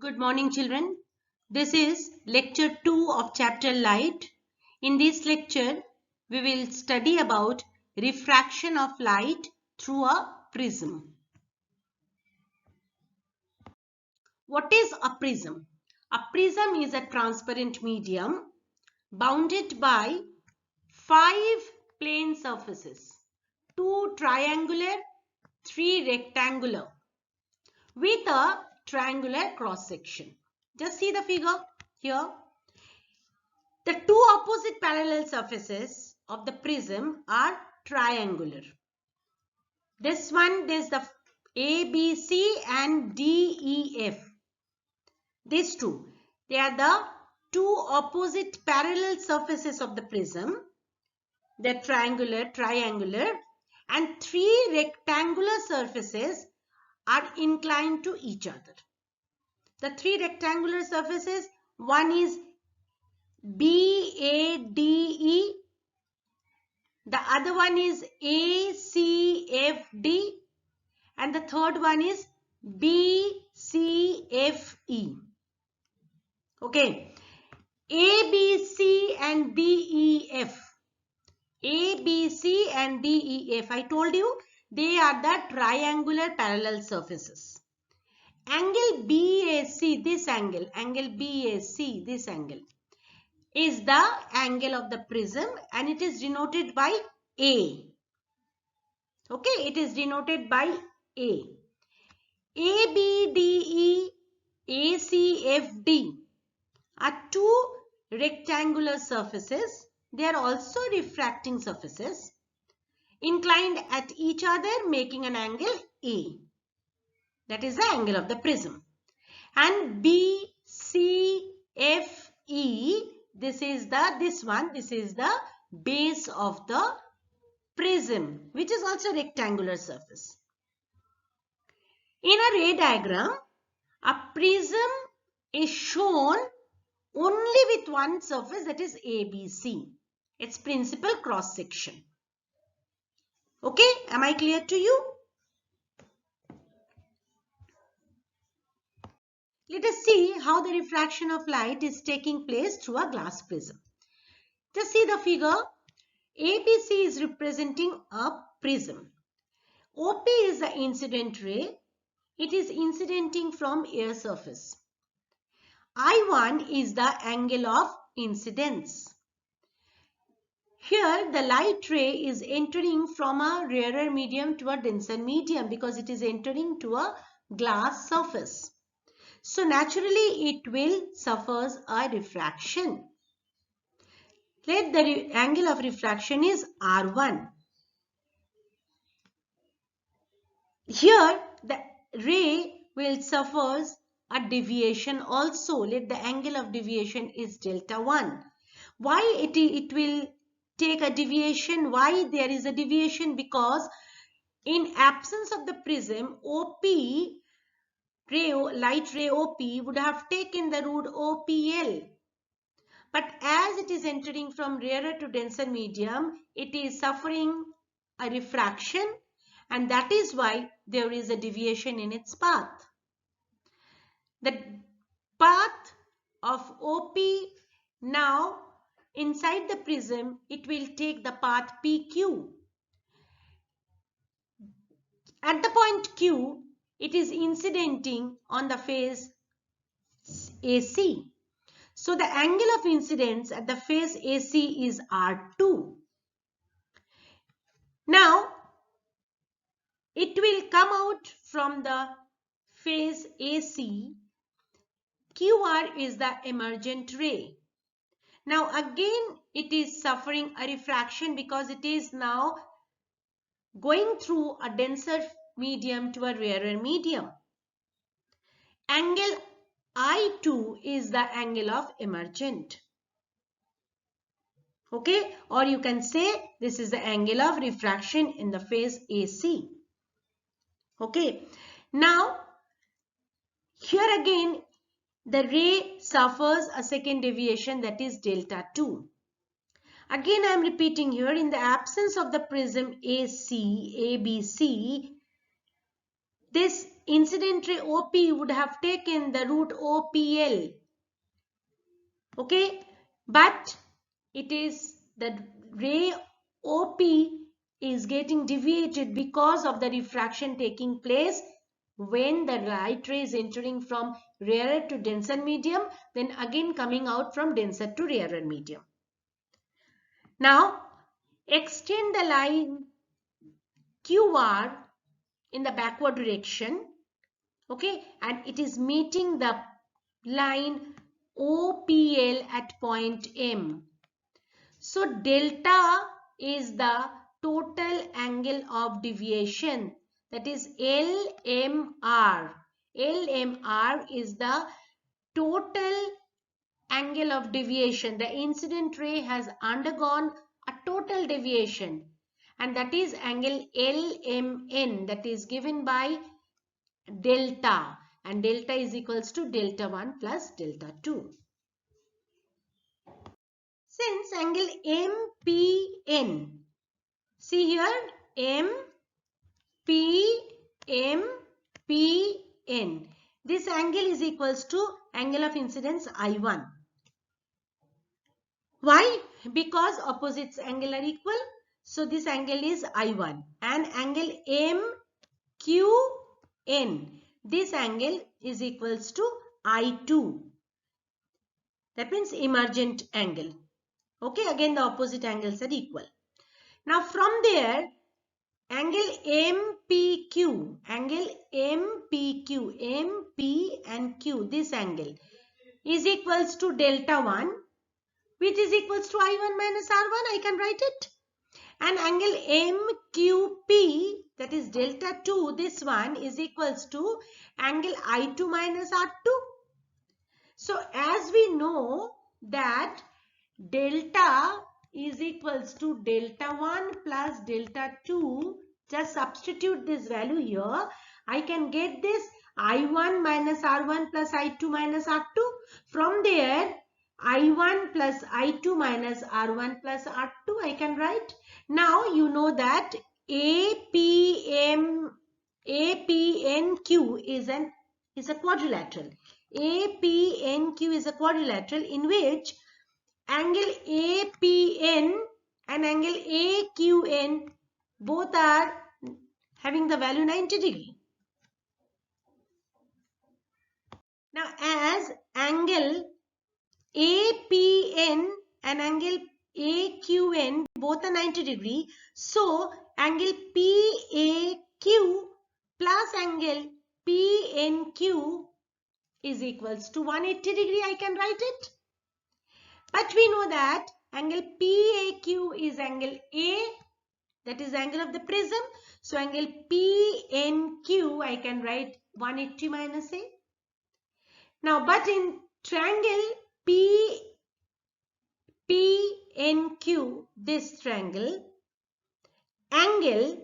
Good morning, children. This is lecture 2 of chapter Light. In this lecture, we will study about refraction of light through a prism. What is a prism? A prism is a transparent medium bounded by 5 plane surfaces, 2 triangular, 3 rectangular, with a triangular cross section. Just see the figure here. The two opposite parallel surfaces of the prism are triangular. This one, there's the ABC and DEF. These two, they are the two opposite parallel surfaces of the prism. They're triangular, and 3 rectangular surfaces are inclined to each other. The 3 rectangular surfaces, one is BADE, the other one is ACFD, and the third one is BCFE. Okay, ABC and DEF. ABC and DEF, I told you, they are the triangular parallel surfaces. Angle BAC, this angle BAC, this angle, is the angle of the prism and it is denoted by A. Okay, it is denoted by A. ABDE, ACFD are two rectangular surfaces. They are also refracting surfaces inclined at each other, making an angle A. That is the angle of the prism. And BCFE, this is the base of the prism, which is also rectangular surface. In a ray diagram, a prism is shown only with one surface, that is ABC, its principal cross section. Okay, am I clear to you? Let us see how the refraction of light is taking place through a glass prism. Just see the figure. ABC is representing a prism. OP is the incident ray. It is incidenting from air surface. I1 is the angle of incidence. Here the light ray is entering from a rarer medium to a denser medium because it is entering to a glass surface. So naturally it will suffer a refraction. Let the angle of refraction is R1. Here the ray will suffer a deviation also. Let the angle of deviation is delta 1. Why it will take a deviation? Why there is a deviation? Because in absence of the prism, OP ray, light ray OP would have taken the root OPL. But as it is entering from rarer to denser medium, it is suffering a refraction, and that is why there is a deviation in its path. The path of OP now inside the prism, it will take the path PQ. At the point Q, it is incidenting on the face AC. So the angle of incidence at the face AC is R2. Now, it will come out from the face AC. QR is the emergent ray. Now again it is suffering a refraction because it is now going through a denser medium to a rarer medium. Angle I2 is the angle of emergent. Okay, or you can say this is the angle of refraction in the phase AC. Okay, now here again the ray suffers a second deviation, that is delta 2. Again I am repeating here, in the absence of the prism ABC, this incident ray OP would have taken the root OPL. Okay, but it is the ray OP is getting deviated because of the refraction taking place when the light ray is entering from rarer to denser medium, then again coming out from denser to rarer medium. Now, extend the line QR in the backward direction, okay, and it is meeting the line OPL at point M. So delta is the total angle of deviation, that is LMR. LMR is the total angle of deviation. The incident ray has undergone a total deviation, and that is angle LMN, that is given by delta, and delta is equals to delta 1 plus delta 2. Since angle MPN, see here MPN, this angle is equals to angle of incidence I1. Why? Because opposites angle are equal. So this angle is I1, and angle MQN, this angle is equals to I2. That means emergent angle. Okay, again the opposite angles are equal. Now from there, angle MPQ, MP and Q, this angle is equals to delta 1, which is equals to I1 minus R1, I can write it. And angle MQP, that is delta 2, this one is equals to angle I2 minus R2. So as we know that delta is equals to delta 1 plus delta 2, just substitute this value here. I can get this I1 minus R1 plus I2 minus R2. From there, I1 plus I2 minus R1 plus R2 I can write. Now you know that APNQ is a quadrilateral. APNQ is a quadrilateral in which angle APN and angle AQN both are having the value 90 degree. Now as angle APN and angle AQN both are 90 degree, so angle PAQ plus angle PNQ is equals to 180 degree, I can write it. But we know that angle PAQ is angle A, that is angle of the prism. So angle PNQ I can write 180 minus A. Now but in triangle PNQ, this triangle, angle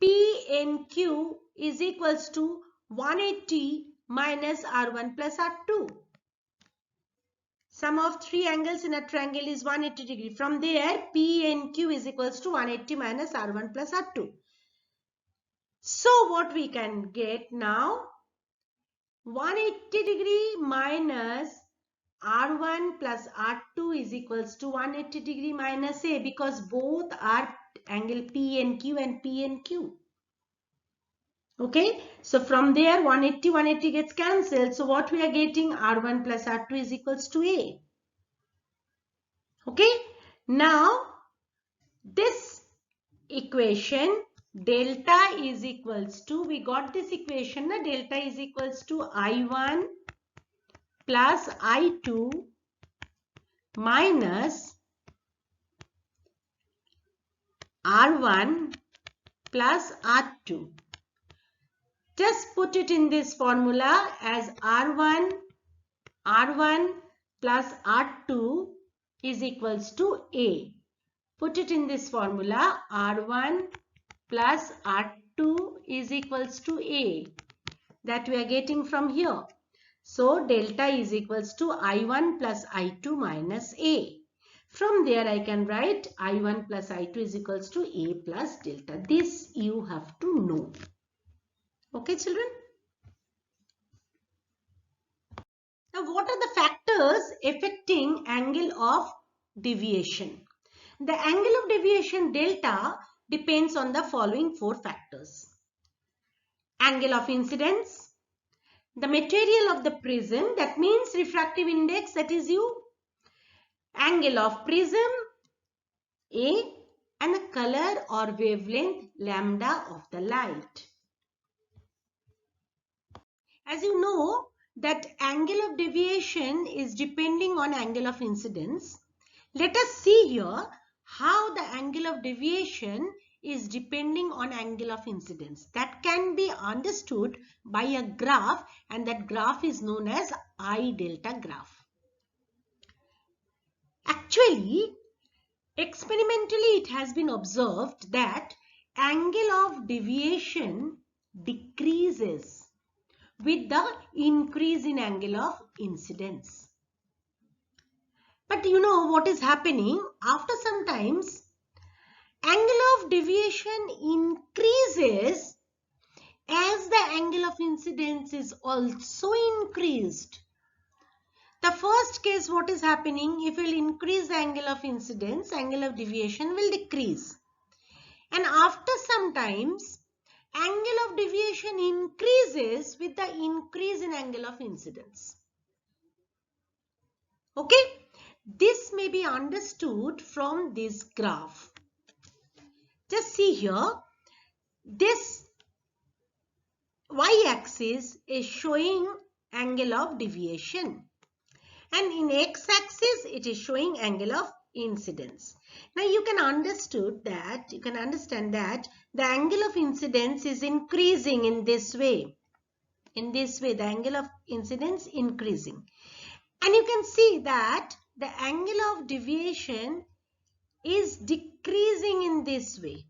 PNQ is equals to 180 minus R1 plus R2. Sum of three angles in a triangle is 180 degree. From there, PNQ is equals to 180 minus R1 plus R2. So what we can get now? 180 degree minus R1 plus R2 is equals to 180 degree minus A, because both are angle PNQ and PNQ. Okay, so from there 180 gets cancelled. So what we are getting, R1 plus R2 is equals to A. Okay, now this equation delta is equals to, we got this equation, delta is equals to I1 plus I2 minus R1 plus R2. Just put it in this formula as R1 plus R2 is equals to A. Put it in this formula, R1 plus R2 is equals to A. That we are getting from here. So delta is equals to I1 plus I2 minus A. From there I can write I1 plus I2 is equals to A plus delta. This you have to know. Okay children? what are the factors affecting angle of deviation? The angle of deviation delta depends on the following 4 factors. Angle of incidence, the material of the prism, that means refractive index, that is U, angle of prism A, and the color or wavelength lambda of the light. As you know that angle of deviation is depending on angle of incidence. Let us see here how the angle of deviation is depending on angle of incidence. That can be understood by a graph, and that graph is known as I delta graph. Actually, experimentally it has been observed that angle of deviation decreases with the increase in angle of incidence. But you know what is happening? After some times, angle of deviation increases as the angle of incidence is also increased. The first case, what is happening? If we will increase the angle of incidence, angle of deviation will decrease. And after some times, angle of deviation increases with the increase in angle of incidence. Okay? This may be understood from this graph. Just see here, this y-axis is showing angle of deviation, and in x-axis it is showing angle of incidence. Now you can understand that the angle of incidence is increasing in this way. In this way, the angle of incidence increasing, and you can see that the angle of deviation is decreasing in this way.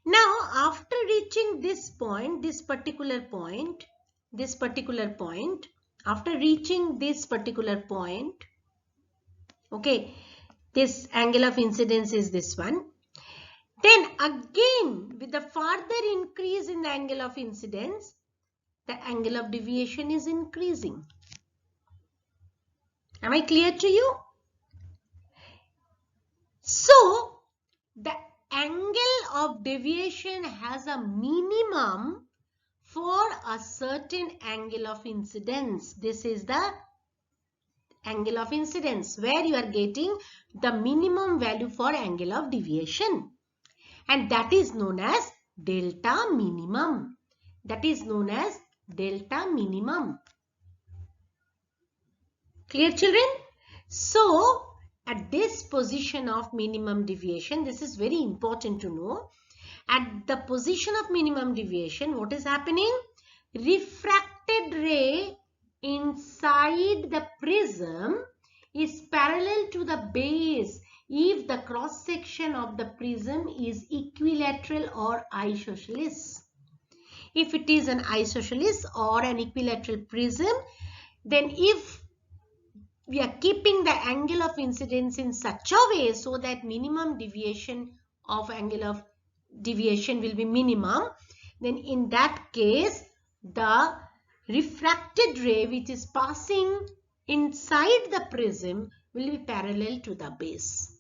Now, after reaching this point, this particular point, after reaching this particular point, okay, this angle of incidence is this one. Then again, with the further increase in the angle of incidence, the angle of deviation is increasing. Am I clear to you? So, the angle of deviation has a minimum for a certain angle of incidence. This is the angle of incidence where you are getting the minimum value for angle of deviation, and that is known as delta minimum. That is known as delta minimum. Clear, children? So, at this position of minimum deviation, this is very important to know. At the position of minimum deviation, what is happening? Refracted ray inside the prism is parallel to the base if the cross section of the prism is equilateral or isosceles. If it is an isosceles or an equilateral prism, then if we are keeping the angle of incidence in such a way so that minimum deviation of angle of deviation will be minimum, then in that case the refracted ray which is passing inside the prism will be parallel to the base.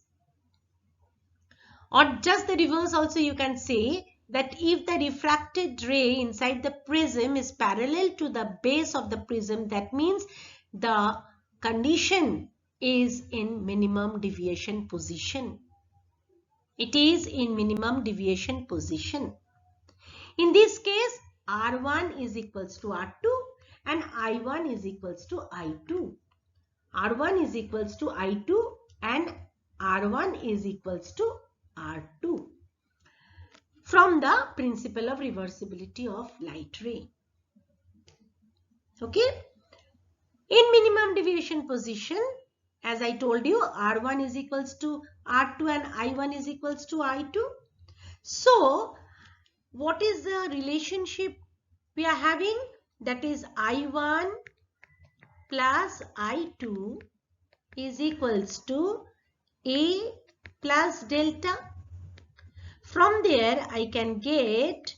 Or just the reverse also, you can say that if the refracted ray inside the prism is parallel to the base of the prism, that means the condition is in minimum deviation position. It is in minimum deviation position. In this case, R1 is equals to R2 and I1 is equals to I2. R1 is equals to I2 and R1 is equals to R2 from the principle of reversibility of light ray. Okay. In minimum deviation position, as I told you, R1 is equals to R2 and I1 is equals to I2. So, what is the relationship we are having? That is I1 plus I2 is equals to A plus delta. From there, I can get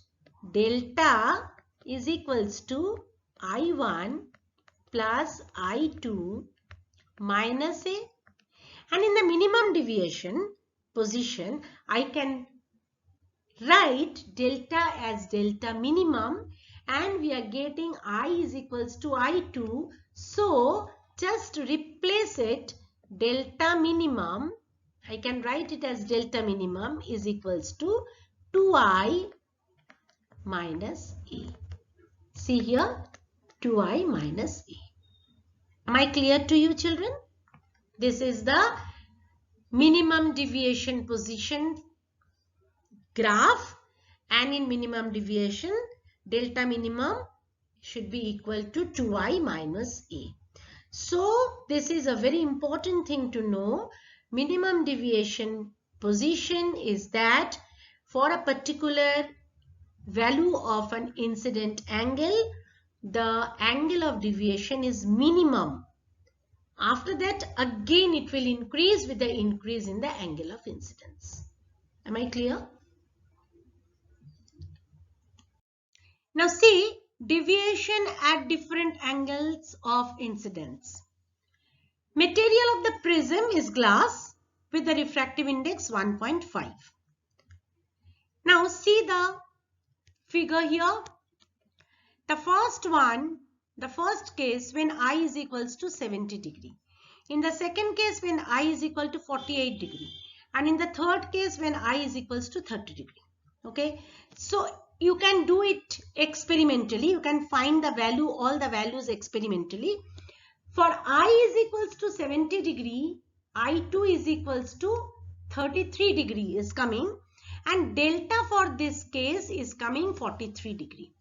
delta is equals to I1 plus I2 minus A. And in the minimum deviation position, I can write delta as delta minimum, and we are getting I is equals to I2. So just replace it, delta minimum, I can write it as delta minimum is equals to 2I minus A. See here, 2I minus A. Am I clear to you, children? This is the minimum deviation position graph, and in minimum deviation, delta minimum should be equal to 2I minus A. So this is a very important thing to know. Minimum deviation position is that for a particular value of an incident angle, the angle of deviation is minimum. After that, again it will increase with the increase in the angle of incidence. Am I clear? Now see, deviation at different angles of incidence. Material of the prism is glass with the refractive index 1.5. Now see the figure here. The first one, the first case when I is equals to 70 degree. In the second case when I is equal to 48 degree. And in the third case when I is equals to 30 degree. Okay. So you can do it experimentally. You can find the value, all the values experimentally. For I is equals to 70 degree, I2 is equals to 33 degree is coming, and delta for this case is coming 43 degree.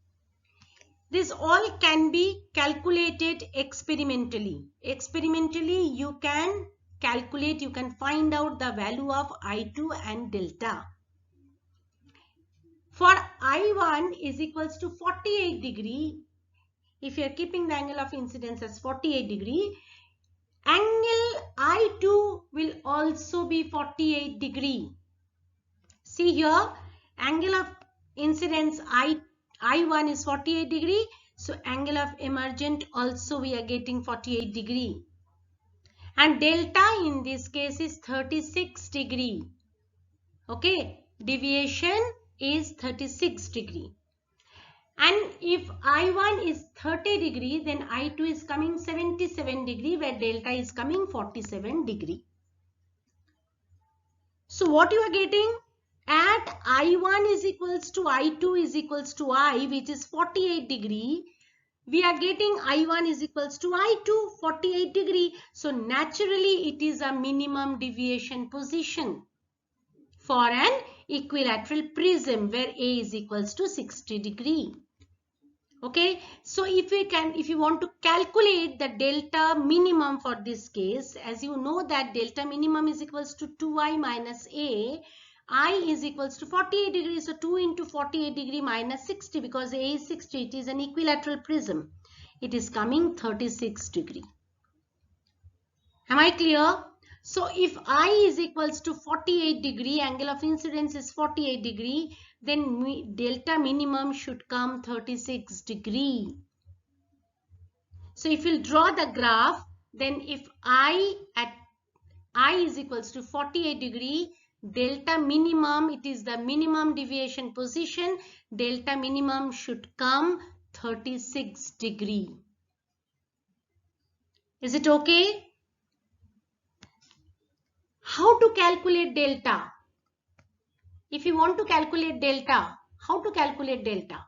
This all can be calculated experimentally. Experimentally, you can calculate, you can find out the value of I2 and delta. For I1 is equals to 48 degree, if you are keeping the angle of incidence as 48 degree, angle I2 will also be 48 degree. See here, angle of incidence I1 is 48 degree. So angle of emergent also we are getting 48 degree. And delta in this case is 36 degree. Okay, deviation is 36 degree. And if I1 is 30 degree, then I2 is coming 77 degree, where delta is coming 47 degree. So what you are getting? At I1 is equals to I2 is equals to I, which is 48 degree. We are getting I1 is equals to I2, 48 degree. So naturally it is a minimum deviation position for an equilateral prism where A is equals to 60 degree. Okay, so if you want to calculate the delta minimum for this case, as you know that delta minimum is equals to 2I minus A, I is equals to 48 degrees, so 2 into 48 degree minus 60, because A is 60, it is an equilateral prism. It is coming 36 degree. Am I clear? So if I is equals to 48 degree, angle of incidence is 48 degree, then delta minimum should come 36 degree. So if you draw the graph, then if I is equals to 48 degree, delta minimum, it is the minimum deviation position, delta minimum should come 36 degree. Is it okay? How to calculate delta? If you want to calculate delta, how to calculate delta?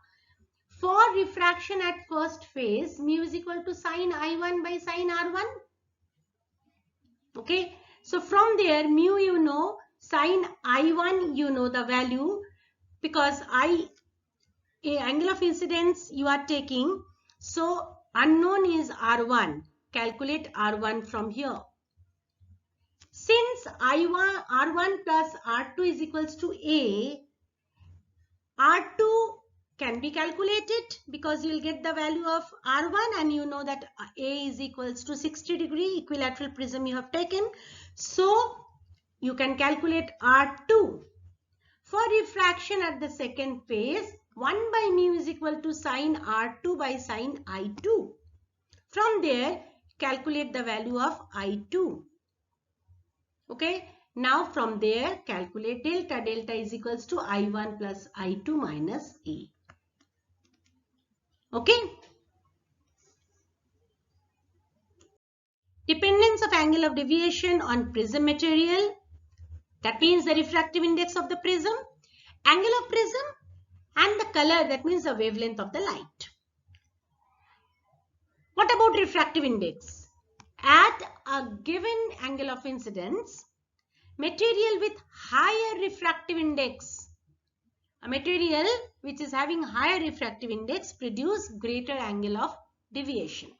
For refraction at first phase, mu is equal to sine I1 by sine R1. Okay. So from there, mu you know, sine I1 you know the value, because angle of incidence you are taking. So unknown is R1. Calculate R1 from here. Since R1 plus R2 is equals to A, R2 can be calculated because you will get the value of R1, and you know that A is equals to 60 degree equilateral prism you have taken. So you can calculate R2. For refraction at the second phase, 1 by mu is equal to sine R2 by sine I2. From there, calculate the value of I2. Okay. Now from there, calculate delta. Delta is equals to I1 plus I2 minus A. Okay. Dependence of angle of deviation on prism material. That means the refractive index of the prism, angle of prism, and the color. That means the wavelength of the light. What about refractive index? At a given angle of incidence, material with higher refractive index, a material which is having higher refractive index produce greater angle of deviation.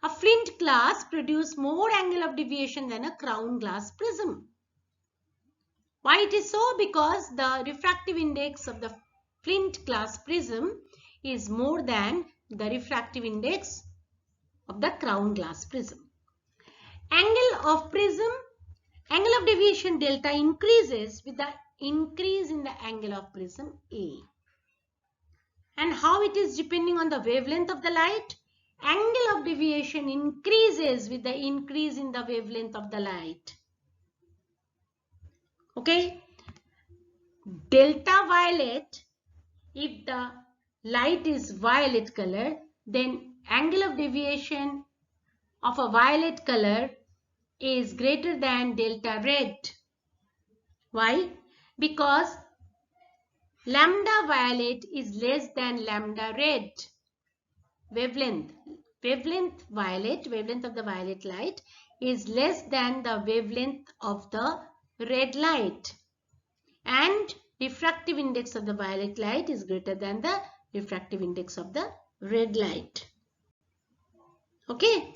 A flint glass produce more angle of deviation than a crown glass prism. Why it is so? Because the refractive index of the flint glass prism is more than the refractive index of the crown glass prism. Angle of prism, angle of deviation delta increases with the increase in the angle of prism A. And how it is depending on the wavelength of the light? Angle of deviation increases with the increase in the wavelength of the light. Okay. Delta violet, if the light is violet color, then angle of deviation of a violet color is greater than delta red. Why? Because lambda violet is less than lambda red. Wavelength of the violet light is less than the wavelength of the red light. And refractive index of the violet light is greater than the refractive index of the red light. Okay.